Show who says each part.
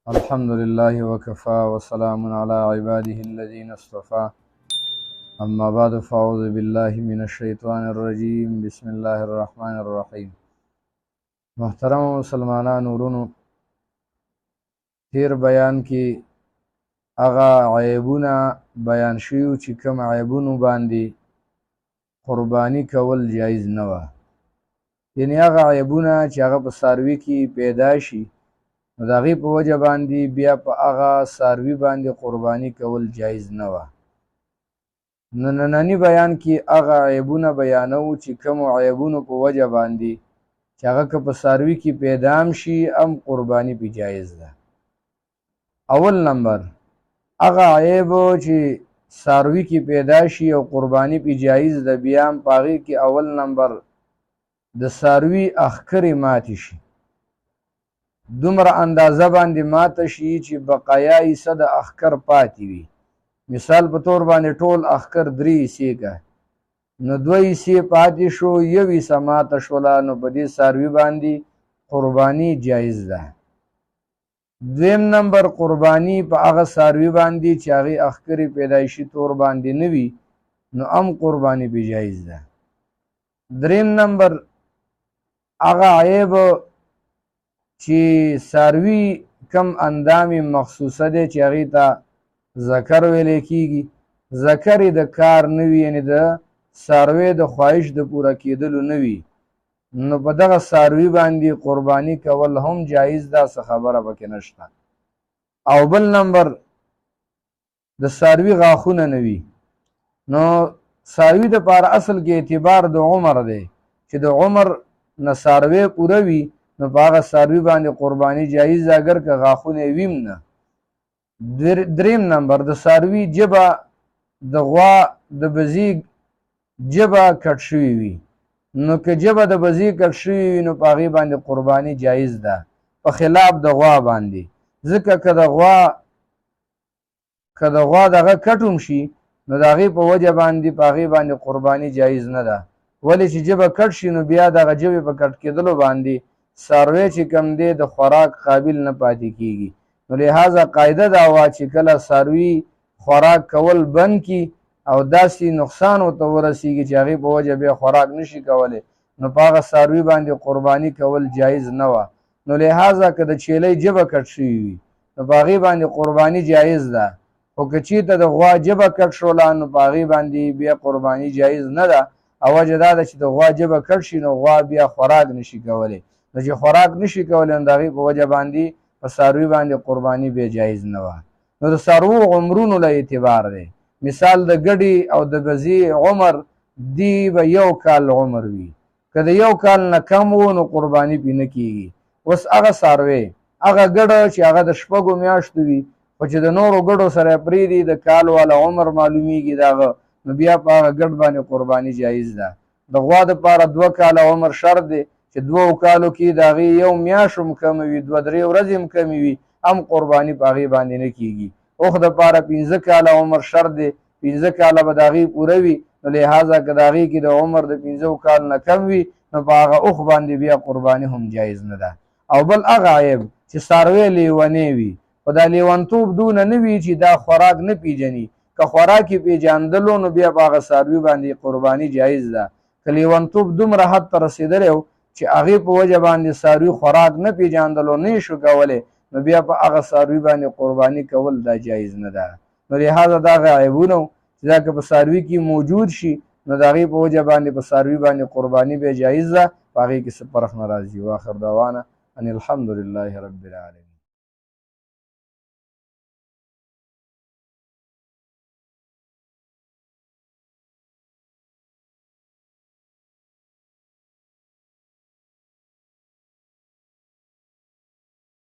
Speaker 1: الحمد لله وكفى وسلام على عباده الذين اصطفى اما بعد فاعوذ بالله من الشیطان الرجیم بسم الله الرحمن الرحیم. محترم مسلمانان ورونو، تیر بیان کې هغه عیبونه بیان شوي چې کوم عیبونو باندې قربانی کول جایز نه وه، یعنی هغه عیبونه چې هغه په څاروي کې پیدا شي نو د هغې په وجه باندې بیا په هغه څاروي باندې قرباني کول جایز نه وه. نو ننني بیان کې هغه عیبونه بیانوو چې کومو عیبونو په وجه باندې چې هغه که په څاروي کې پیدا هم شي هم قرباني پې جایز ده. اول نمبر هغه عیب چې څاروي کې پیدا شي او قرباني پې جایز ده، بیا هم په هغې کې اول نمبر د څاروي اخکرې ماتې شي، دومره اندازه باندې ماته شي چې بقایا حصه د اخکر پاتې وي. مثال په طور باندې ټول اخکر 3 حصې که نو 2 حصې پاتې شو، 1 حصه ماته شوله، نو په دې څاروي باندې قرباني جایز ده. دویم نمبر قرباني په هغه څاروي باندې چې هغې اخکرې پیدایشي طور باندې نه وي نو هم قرباني پې جایز ده. دریم نمبر هغه عیب چې څاروي کم اندام مخصوصه دی چې هغې ته ذکر ویلی کېږي، ذکر یې د کار نه وي، یعنې د څاروي د خواهش د پوره کېدلو نه وي، نو په دغه څاروي باندې قرباني کول هم جایز ده، څه خبره پکې نشته. او بل نمبر د څاروي غاښونه نه وي، نو څاروي دپاره اصل کې اعتبار د عمر دی چې د عمر نه څاروی پوره وي نو په هغه څاروي باندې قرباني جایز ده اگر که غاښونه یې ویم نه. دریم نمبر د څاروي ژبه د غوا د بزي ژبه کټ شوي وي، نو که ژبه د بزي کټ شوي وي نو په هغې باندې قرباني جایز ده په خلاف د غوا باندې، ځکه که د غوا دغه کټ هم شي نو د هغې په وجه باندې په هغې باندې قرباني جایز نه ده. ولې چې ژبه کټ شي نو بیا دغه ژبې په کټ کېدلو باندې څاروی چې کم دی د خوراک قابل نه پاتې کېږي. نو لحاظه قاعده دا وه چې کله څاروي خوراک کول بند کي او داسې نقصان ورته ورسېږي چې هغې په وجه بیا خوراک نشي کولی نو په هغه څاروي باندې قرباني کول جایز نه وه. نو لحاظه که د چیلۍ ژبه کټ شوي وي نو په هغې باندې قرباني جایز ده، خو که چېرته د غوا ژبه کټ شوله نو په هغې باندې بیا قرباني جایز نه ده. او وجه دا ده چې د غوا ژبه کټ شي نو غوا بیا خوراک نشي کولی، نو چې خوراک نشي کولی نو د هغې په وجه باندې په څاروي باندې قرباني بیا جایز نه وه. نو د څاروو عمرونو له اعتبار دی، مثال د ګډې او د بزې عمر دی به 1 کال عمر وي، که د 1 کال نه کم و نو قرباني پې نه کېږي. اوس هغه څاروی هغه ګډه چې هغه د 6 میاشتو وي خو چې د نورو ګډو سره پرېږدي د کال والا عمر معلومیږي د هغه، نو بیا په هغه ګډ باندې قرباني جایز ده. د غوا دپاره 2 کاله عمر شرط دی چې 2 کالو کې د هغې 1 میاشت هم کمه وي، 2-3 ورځې هم کمې وي هم قرباني په هغې باندې نه کېږي. اوښ دپاره 15 کاله عمر شرط دی، 15 کاله به د هغې پوره وي، نو لحاظه که د هغې کې د عمر د 15 کالو نه کم وي نو په هغه اوښ باندې بیا قرباني هم جایز نه ده. او بل هغه عیب چې څاروی لیونی وي، خو دا لیونتوب دونه نه وي چې دا خوراک نه پیژني، که خوراک یې پیژندلو نو بیا په هغه څاروي باندې قرباني جایز ده. که لیونتوب دومره حد ته رسېدلی و چې هغې په وجه باندې څاروي خوراک نه پیژندلو نه یې شو کولی نو بیا په هغه څاروي باندې قرباني کول دا جایز نه ده. نو لحاظه دا هغه عیبونه و چې دا که په څاروي کې موجود شي نو د هغې په وجه باندې په څاروي باندې قرباني بیا جایز ده، په هغې کې څه فرق نه راځي. واخر دعوانا ان الحمد لله رب العالمین.